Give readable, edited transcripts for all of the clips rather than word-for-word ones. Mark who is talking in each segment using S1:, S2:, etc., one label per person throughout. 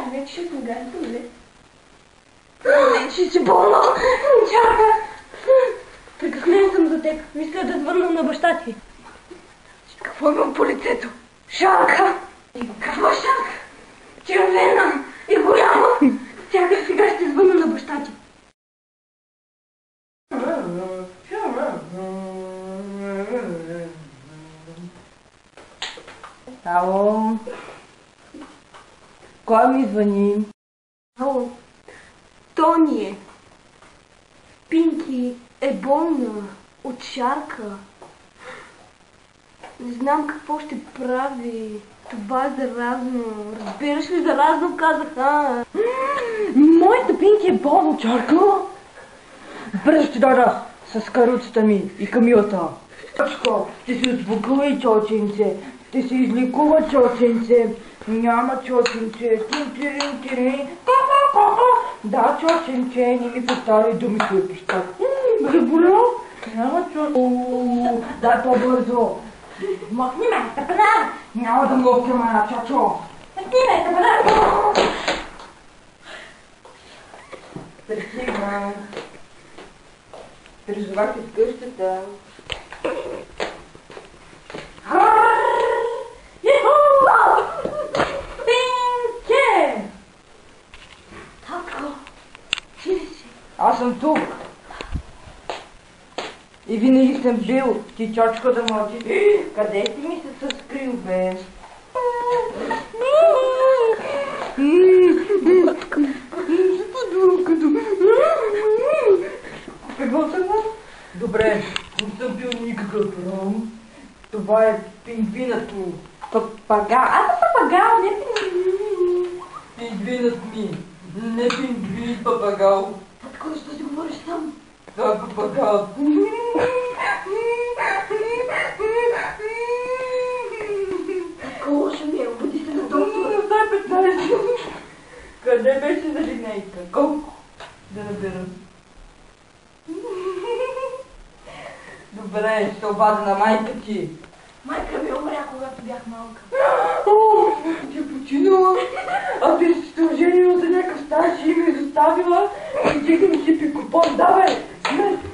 S1: вече ще сме газите, нали? Ще си болна. Чакай. Притеснен съм за теб. Мисля да звънна на баща ти. Какво имам по лицето? Шанка! Каква шанка? Червена и голяма. Чакай, сега ще звънна на баща ти.
S2: Ало? Кой ми звъни?
S1: Ало? Тони е. Пинки е болна от шарка. Не знам какво ще прави. Това е заразно. Разбираш ли, заразно казах, а?
S2: Моята Пинки е болна от шарка? Бързо ще дойда с каруцата ми и камилата. Точко, ще се успокои, чоченце. Ще се излекува, чоченце. Няма, чоченце. Тин-тирин-тирин. Да, чоченце, не ми повтаряй думи свои пущак. Заболял? Няма, чоченце. Дай по-бързо. Махни ме, тъпана! Няма да млъкаме на чочо. Махни ме, тъпана! Пристигна. Призовах от къщата. Пинке!
S1: Татко, ти ли си?
S2: Аз съм тук. И винаги съм бил. Ти, чочко, да мълчи. Къде си ми се скрил, бе? Какво съм? Добре, не съм бил никакъв ром. Това е пингвинът ми. Папагал. Аз съм папагал, не пингвин. Пингвинът ми. Не пингвин, папагал.
S1: Татко, защо си говориш сам?
S2: Това е папагал.
S1: Татко, лошо ми е, обуди се на доктора.
S2: Не знае 15. Къде беше за линейка? Колко? Да набирам. Добре, ще обада на майка ти.
S1: Майка ми умря, когато бях малка.
S2: О, ти е починала. А ти си се оженила за някакъв стаж и ми изоставила. И чека ми хипи купон. Давай!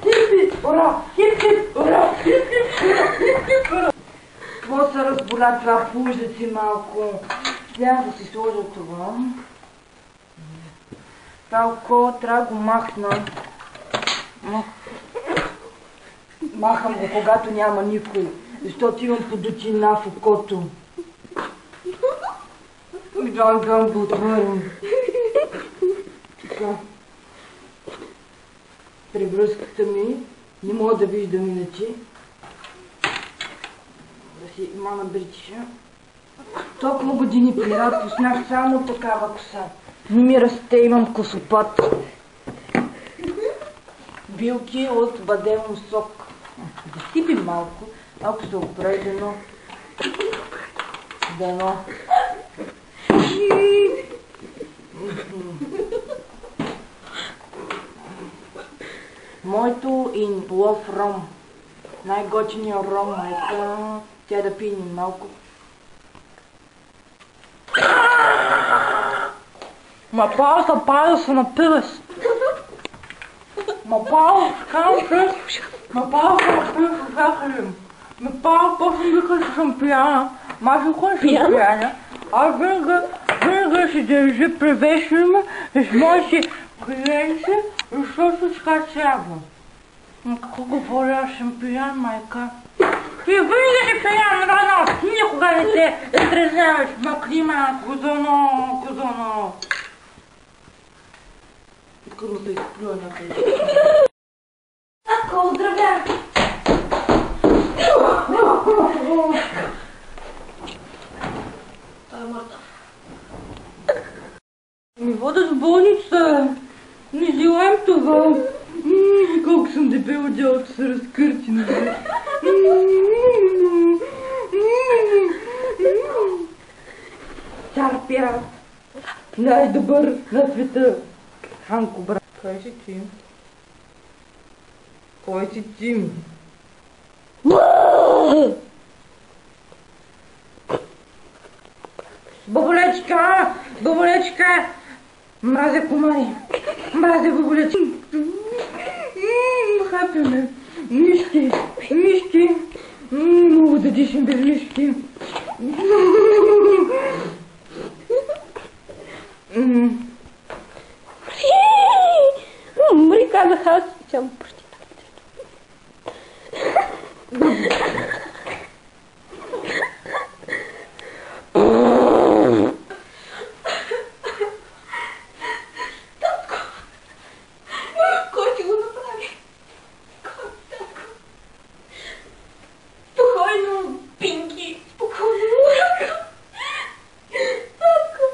S2: Хипи! Ура! Хип-хип! Ура! Хип-хип! Ура! Хип-хип! Ура! Какво се разболя това? Пужда си малко. Трябва да си сложа това. Талко, трябва да го махна. Махам го, когато няма никой, защото имам подучина в окото. И да го отвървам. Така. Превръзката ми не мога да виждам иначе. Да си мана бритиша. Толкова години пират, поснах само такава коса. Не ми расте, имам косопат. Билки от бадемов сок. Да сипим малко, ако се оправи дано. Моето in love ром. Най-готиният ром, майка. Тя да пие малко. Ма пара се напила си. Ма пара, казвам се. Ма пара се напила с захарим. Ма пара после вика, че съм пияна. Аз не ходя, че съм пияна. Аз винаги си държа превешено с моите клиенти, защото така трябва. Ма какво говоря, аз съм пиян, майка? Ти винаги си пиян, рано, никога не се изтрезняваш. Макрима, козоно. Откъде да изплюя някъде.
S1: Татко, здравя! Той е мъртъв.
S2: Ми водят в болница. Не желаем това. Колко съм дебела, дялото се разкърти, нали? Цар пират. Най-добър на света. Ханко, брат. Кой си ти? Кой си ти? Бабулечка! Бабулечка! Мразя комари! Мразя бабулечка! Хапи ме! Мишки! Мишки! Мога да дишам без мишки!
S1: Умри, казах аз. Само почти. Кой ти го направи? Кой, татко? Спокойно, Пинки. Спокойно, татко. Татко.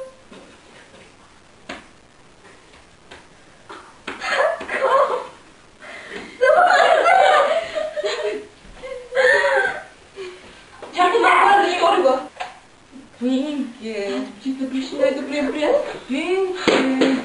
S1: Чакай, мама, да школи го.
S2: Пинки!
S1: Ти да биш най-добрият приятел.
S2: Пинки!